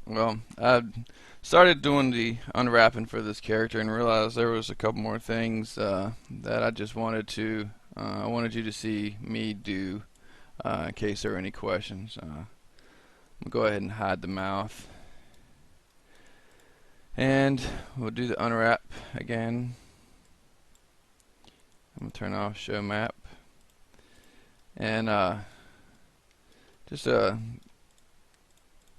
Well, I started doing the unwrapping for this character and realized there was a couple more things that I just wanted to I wanted you to see me do in case there were any questions. We'll go ahead and hide the mouth, and we'll do the unwrap again. I'm gonna turn off show map, and just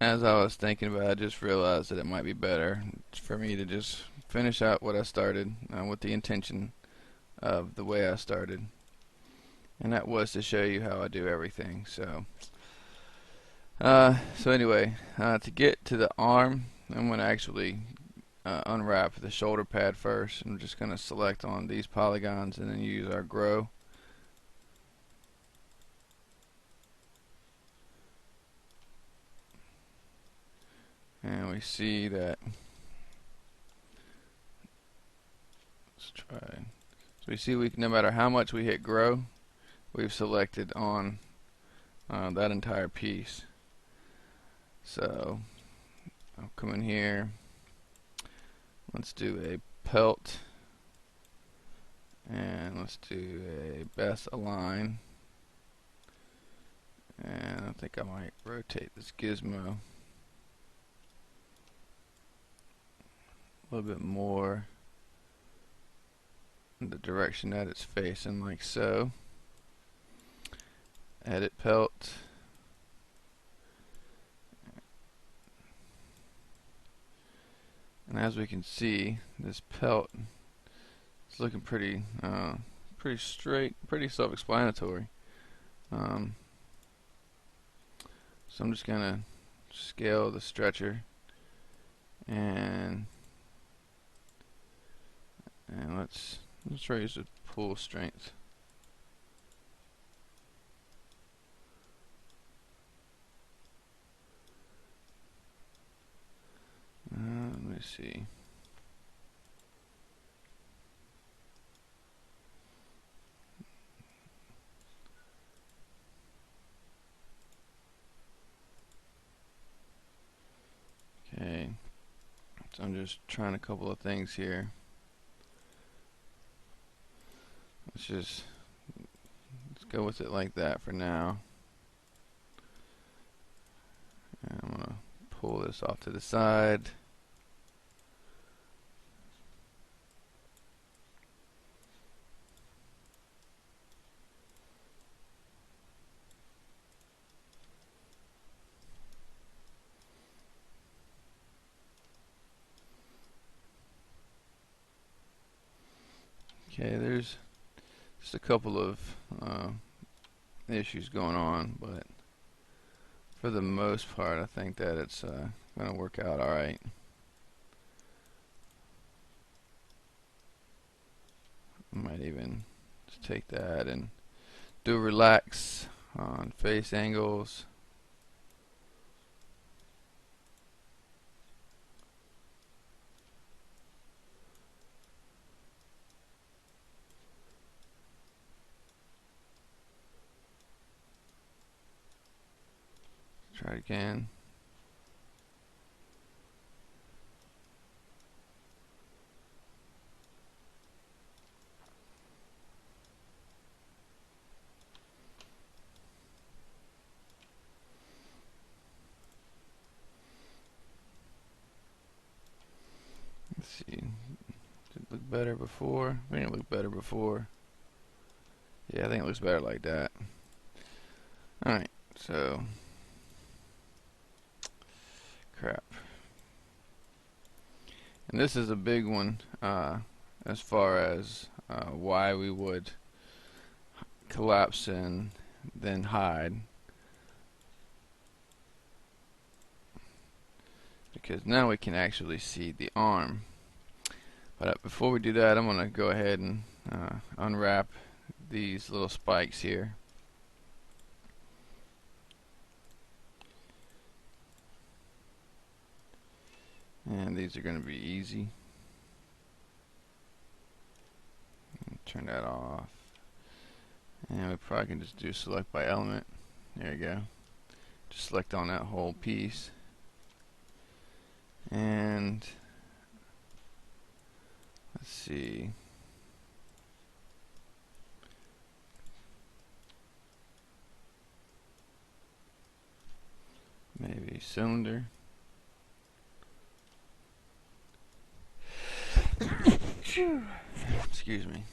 as I was thinking about it, I just realized that it might be better for me to just finish out what I started with the intention of the way I started, and that was to show you how I do everything. So anyway, to get to the arm, I'm going to actually unwrap the shoulder pad first. I'm just going to select on these polygons and then use our grow. And we see that, let's try. So we see no matter how much we hit grow, we've selected on that entire piece. So I'll come in here. Let's do a pelt, and let's do a best align. And I think I might rotate this gizmo a little bit more in the direction that it's facing, like so. Edit pelt. And as we can see, this pelt is looking pretty straight, pretty self-explanatory. So I'm just gonna scale the stretcher and let's raise the pull strength. Let me see. Okay, so I'm just trying a couple of things here. Let's go with it like that for now. And I'm gonna pull this off to the side. Okay, there's just a couple of issues going on, but for the most part, I think that it's going to work out alright. I might even just take that and do relax on face angles. Try it again. Let's see. Did it look better before? I think it looked better before. Yeah, I think it looks better like that. Alright, so crap. And this is a big one as far as why we would collapse and then hide. Because now we can actually see the arm. But before we do that, I'm going to go ahead and unwrap these little spikes here. And these are going to be easy. Turn that off. And we probably can just do select by element. There you go. Just select on that whole piece. And let's see. Maybe cylinder. Excuse me.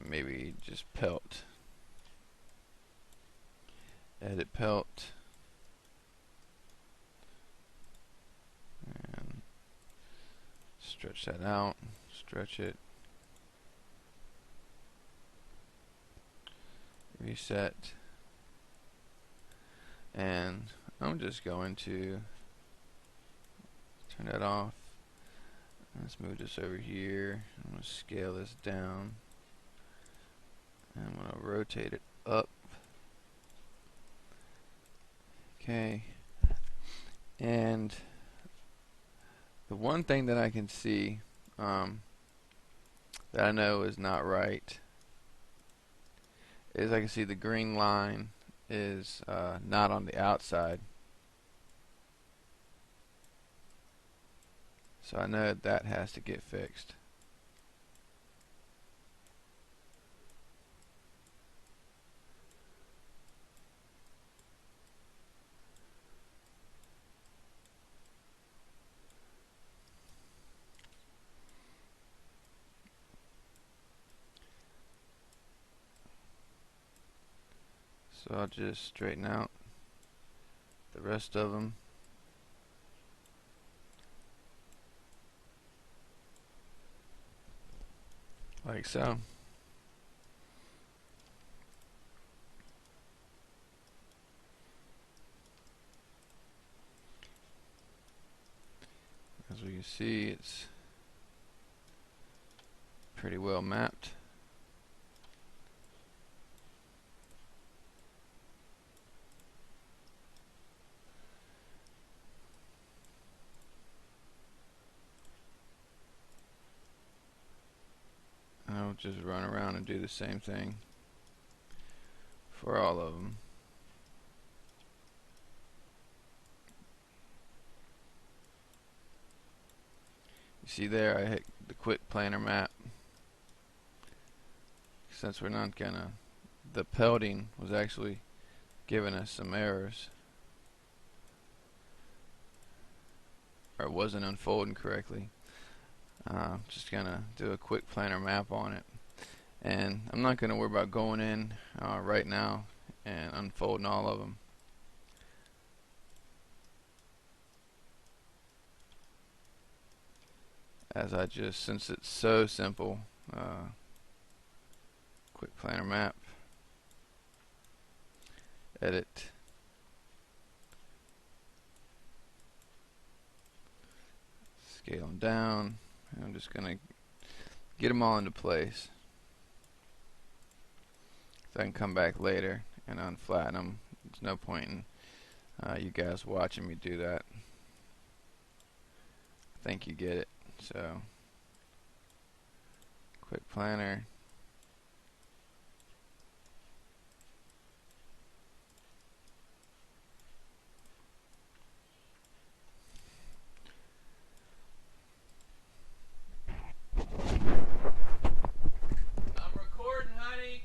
Maybe just pelt. Edit pelt. And stretch that out. Stretch it. Reset. And I'm just going to turn that off. Let's move this over here. I'm going to scale this down. And I'm going to rotate it up. Okay. And the one thing that I can see that I know is not right is I can see the green line is not on the outside. So I know that has to get fixed. So I'll just straighten out the rest of them. Like so. As we can see, it's pretty well mapped. I'll just run around and do the same thing for all of them. You see there, I hit the quick planner map. Since we're not gonna, the pelting was actually giving us some errors, or it wasn't unfolding correctly. Just gonna do a quick planner map on it, and I'm not gonna worry about going in right now and unfolding all of them. As I just, since it's so simple, quick planner map, edit, scale them down, and I'm just gonna get them all into place so I can come back later and unflatten them. There's no point in you guys watching me do that. I think you get it. So, quick planner. I'm recording, honey.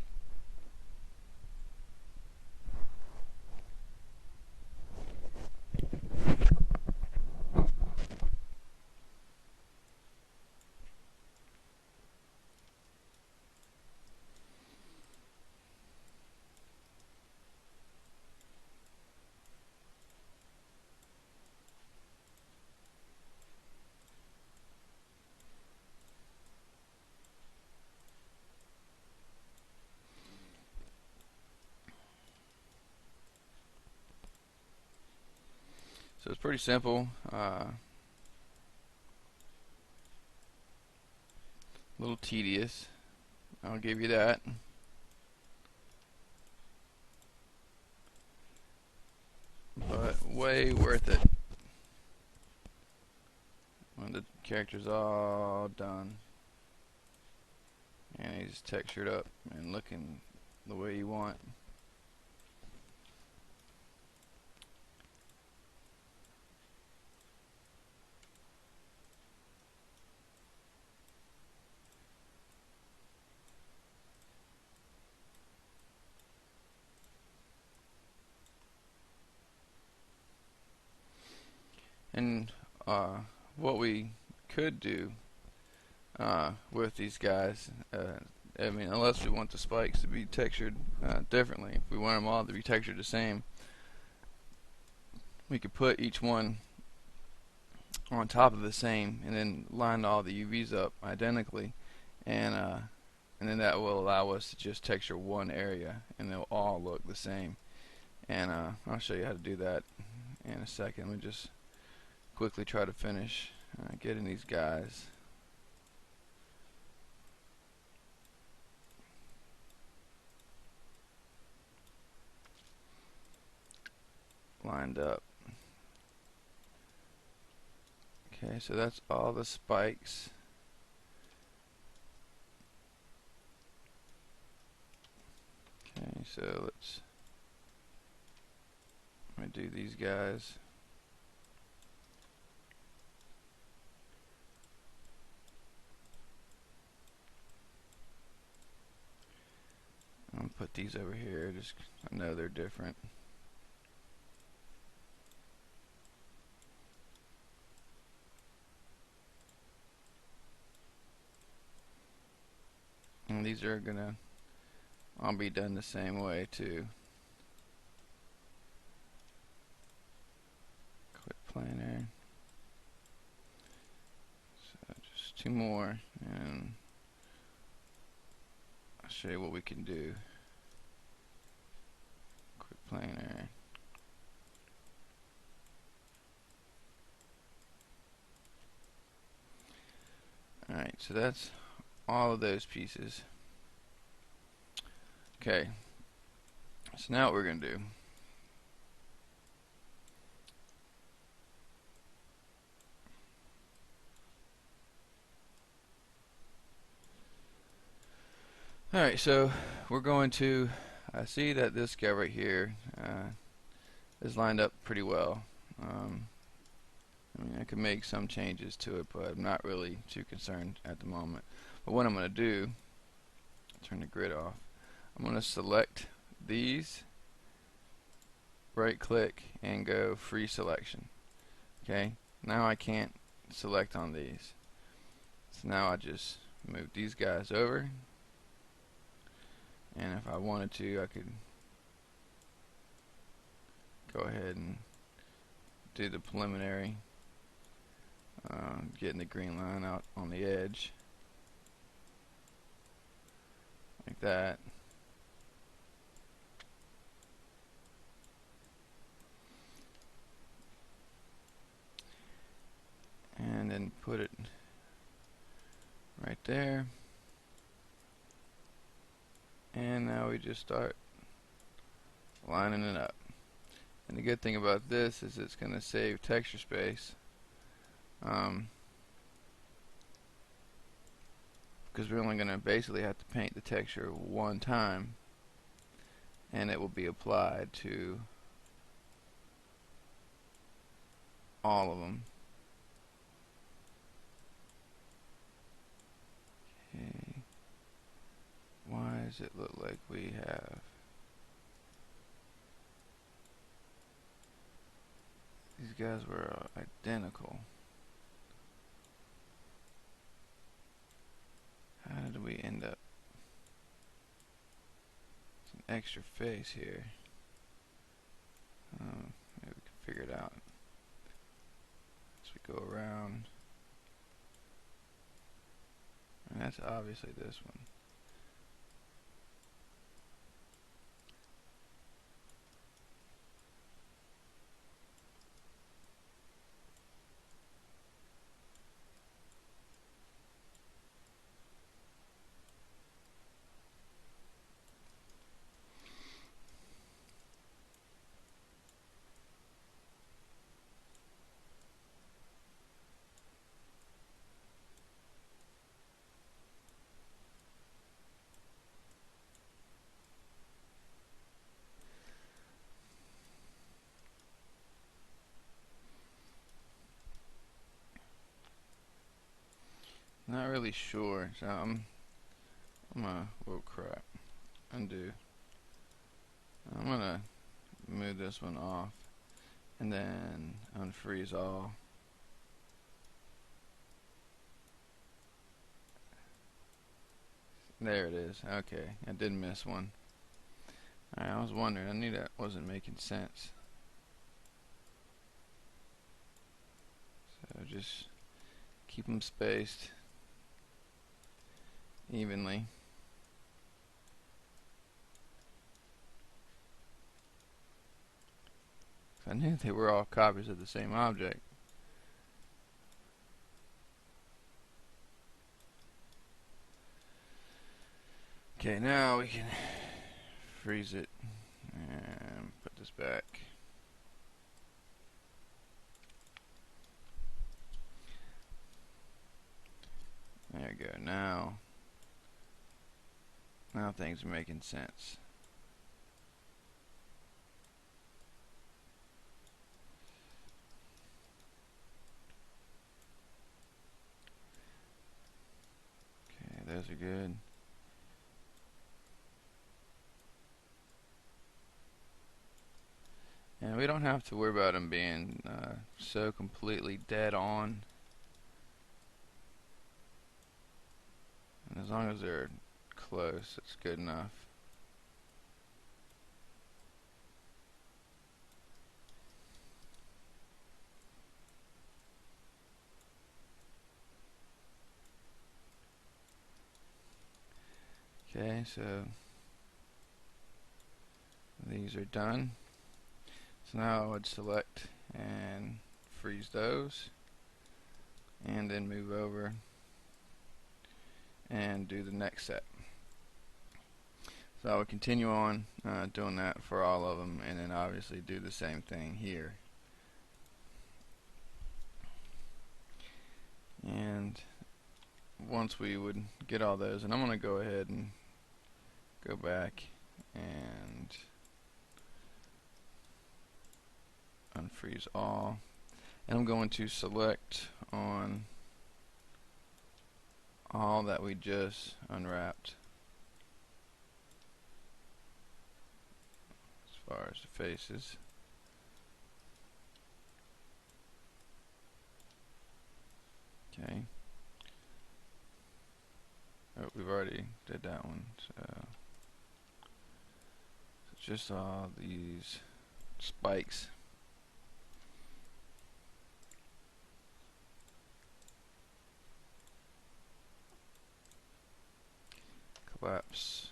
So it's pretty simple. A little tedious, I'll give you that. But way worth it when the character's all done and he's pieces textured up and looking the way you want. And what we could do with these guys, I mean, unless we want the spikes to be textured differently, if we want them all to be textured the same, we could put each one on top of the same and then line all the UVs up identically, and then that will allow us to just texture one area and they'll all look the same. And I'll show you how to do that in a second. Let me just quickly try to finish getting these guys lined up. Okay, so that's all the spikes. Okay, so let me do these guys. I'm gonna put these over here, just I know they're different. And these are gonna all be done the same way too. Quit planar. So just two more, and I'll show you what we can do. Quit planar. Alright, so that's all of those pieces. Okay, so now what we're going to do, alright, so we're going to see that this guy right here is lined up pretty well. I mean, I could make some changes to it, but I'm not really too concerned at the moment. But what I'm going to do, turn the grid off, I'm going to select these, right click, and go free selection. Okay, now I can't select on these. So now I just move these guys over, and if I wanted to, I could go ahead and do the preliminary, getting the green line out on the edge like that. And then put it right there. And now we just start lining it up. And the good thing about this is it's going to save texture space, because we're only going to basically have to paint the texture one time, and it will be applied to all of them. Okay. Why does it look like we have these guys were identical? How did we end up? It's an extra face here. Maybe we can figure it out as we go around. And that's obviously this one. really sure, so I'm gonna, whoa crap, undo. I'm gonna move this one off and then unfreeze all. There it is. Okay, I did miss one. Alright, I was wondering, I knew that wasn't making sense. So just keep them spaced evenly. I knew they were all copies of the same object. Okay, now we can freeze it and put this back. There we go. Now things are making sense. Okay, those are good. And we don't have to worry about them being so completely dead on. And as long as they're close, it's good enough. Okay, so these are done. So now I would select and freeze those, and then move over and do the next set. So I would continue on doing that for all of them, and then obviously do the same thing here. And once we would get all those, and I'm going to go ahead and go back and unfreeze all, and I'm going to select on all that we just unwrapped as far as the faces. Okay. Oh, we've already did that one. So it's just all these spikes. Collapse.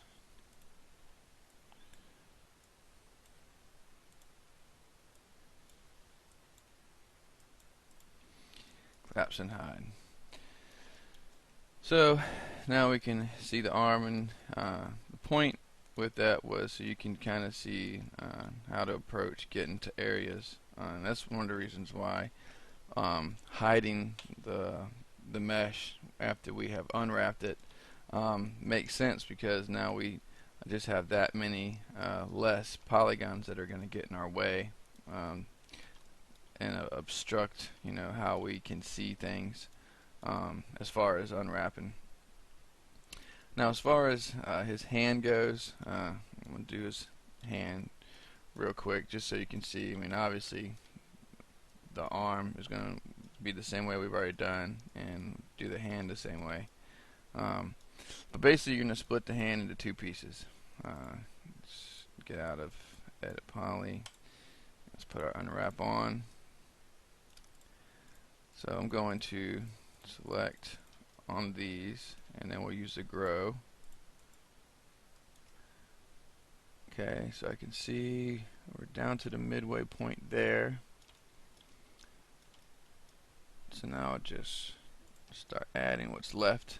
Collapse and hide. So now we can see the arm, and the point with that was so you can kind of see how to approach getting to areas, and that's one of the reasons why hiding the mesh after we have unwrapped it makes sense, because now we just have that many less polygons that are going to get in our way and obstruct, how we can see things as far as unwrapping. Now, as far as his hand goes, I'm going to do his hand real quick just so you can see. I mean, obviously the arm is going to be the same way we've already done, and do the hand the same way. But basically you're going to split the hand into two pieces. Let's get out of edit poly. Let's put our unwrap on. So I'm going to select on these, and then we'll use the grow. Okay, so I can see we're down to the midway point there. So now I'll just start adding what's left.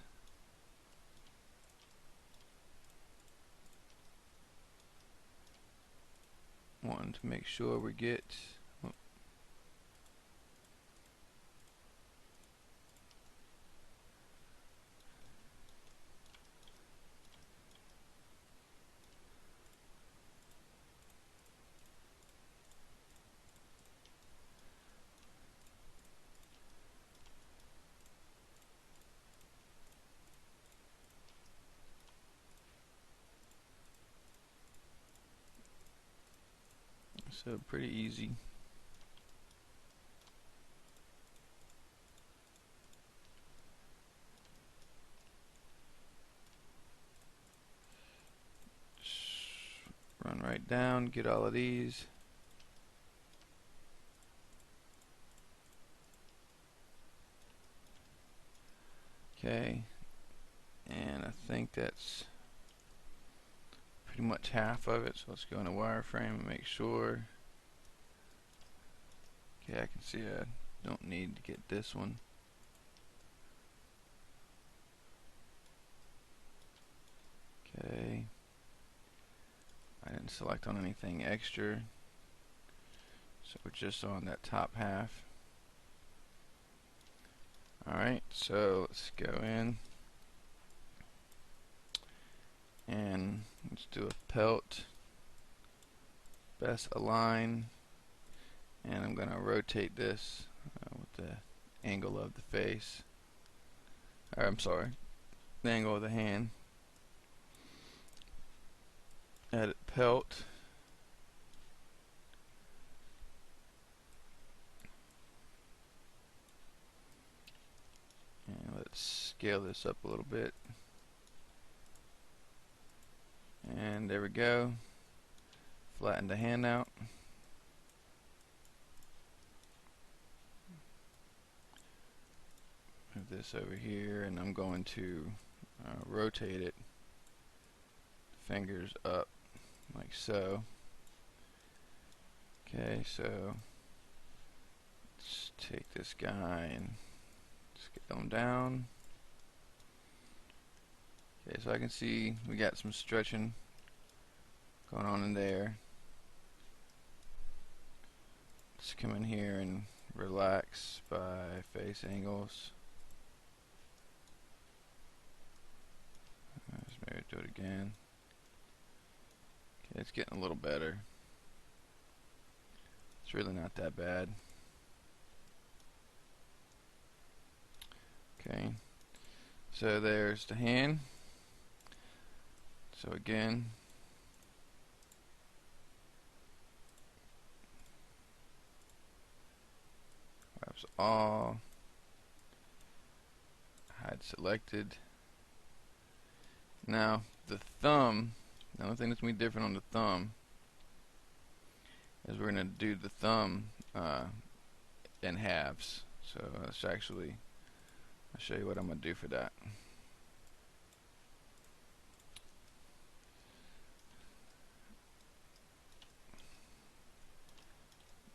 Wanting to make sure we get So pretty easy. Run right down, get all of these. Okay, and I think that's pretty much half of it, so let's go into wireframe and make sure. Okay, I can see I don't need to get this one. Okay, I didn't select on anything extra, so we're just on that top half. Alright, so let's go in and let's do a pelt, best align, and I'm going to rotate this with the angle of the face, or I'm sorry, the angle of the hand. Edit pelt, and let's scale this up a little bit, and there we go. Flatten the hand out. Move this over here, and I'm going to rotate it, fingers up like so. Okay, so let's take this guy and scale him down. Okay, so I can see we got some stretching going on in there. Let's come in here and relax by face angles. Let's maybe do it again. Okay, it's getting a little better. It's really not that bad. Okay, so there's the hand. So again, perhaps all, hide selected. Now the thumb, the only thing that's going to be different on the thumb is we're going to do the thumb in halves. So let's actually, I'll show you what I'm going to do for that.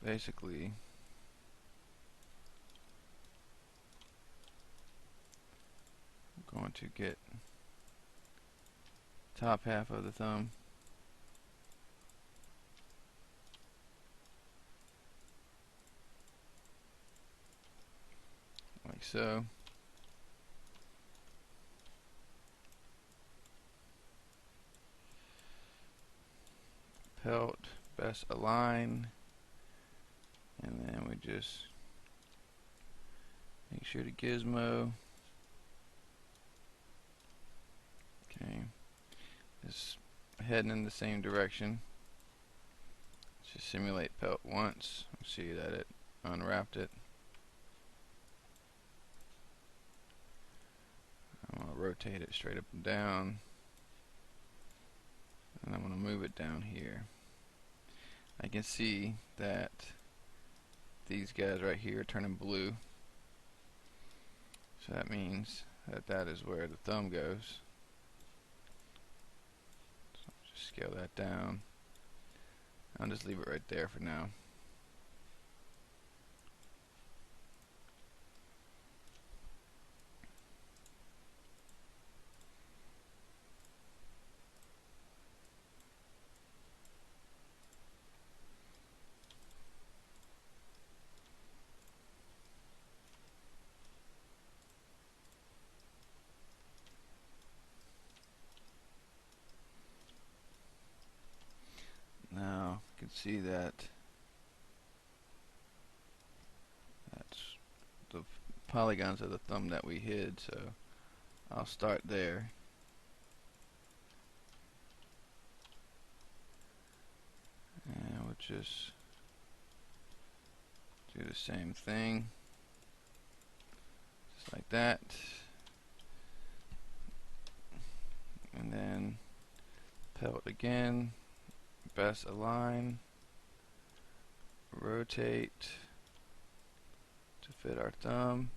Basically, I'm going to get top half of the thumb, like so. Pelt, best align, and then we just make sure the gizmo, okay, is heading in the same direction. Let's just simulate pelt once. See that it unwrapped it. I'm going to rotate it straight up and down, and I'm going to move it down here. I can see that these guys right here are turning blue, so that means that that is where the thumb goes. So I'll just scale that down. I'll just leave it right there for now. Now you can see that that's the polygons of the thumb that we hid, so I'll start there. And we'll just do the same thing, just like that, and then pelt again, best align, rotate to fit our thumb.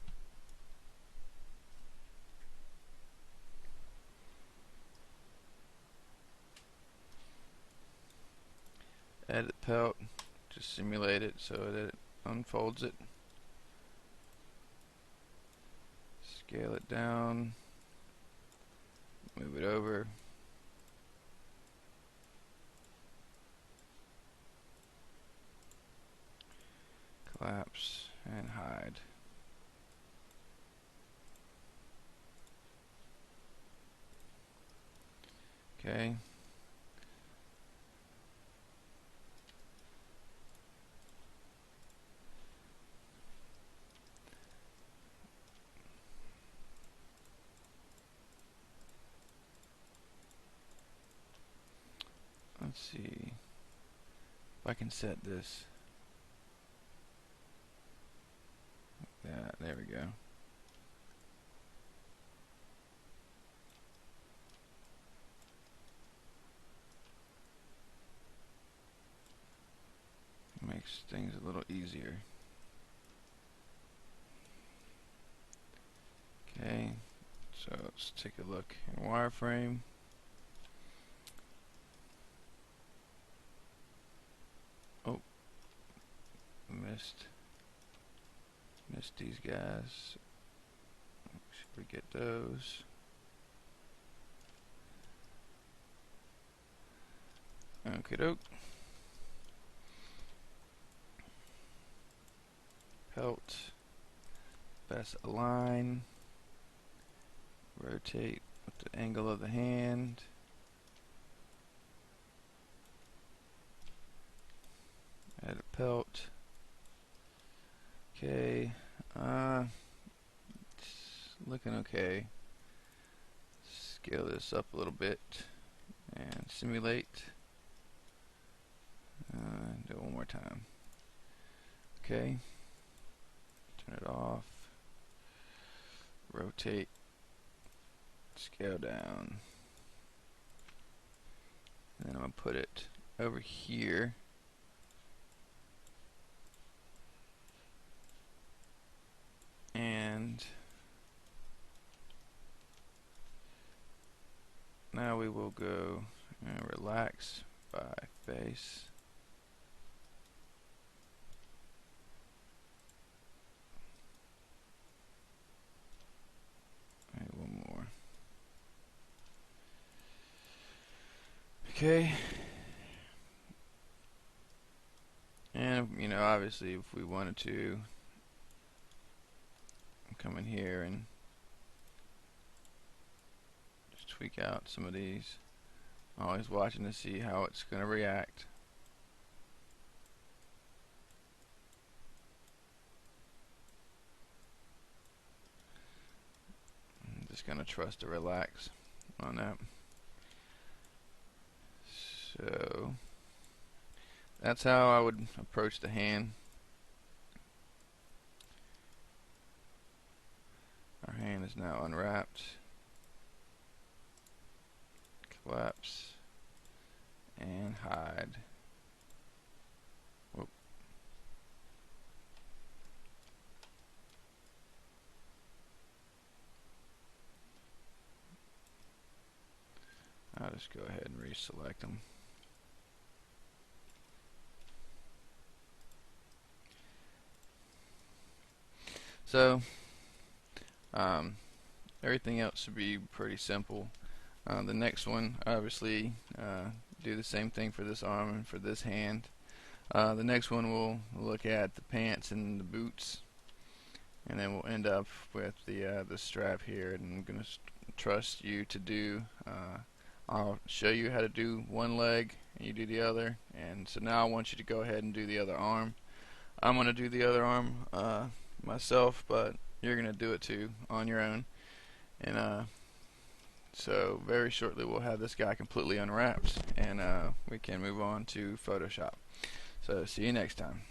Edit pelt, just simulate it so that it unfolds it. Scale it down, move it over. Collapse and hide. Okay. Let's see if I can set this. Yeah, there we go. Makes things a little easier. Okay, so let's take a look in wireframe. Oh, missed these guys. Should we get those? Okie doke. Pelt, best align, rotate with the angle of the hand. Add a pelt. Okay, it's looking okay. Scale this up a little bit and simulate. Do it one more time. Okay, turn it off. Rotate, scale down, and then I'm going to put it over here. And now we will go and relax by face. Maybe one more. Okay. And you know, obviously if we wanted to come in here and just tweak out some of these. Always watching to see how it's going to react. I'm just going to trust to relax on that. So that's how I would approach the hand. Our hand is now unwrapped. Collapse and hide. Whoop. I'll just go ahead and reselect them. So everything else should be pretty simple. The next one, obviously, do the same thing for this arm and for this hand. The next one we'll look at the pants and the boots, and then we'll end up with the strap here. And I'm gonna trust you to do. I'll show you how to do one leg, and you do the other. And so now I want you to go ahead and do the other arm. I'm gonna do the other arm myself, but you're gonna do it too on your own. And so very shortly we'll have this guy completely unwrapped, and we can move on to Photoshop. So see you next time.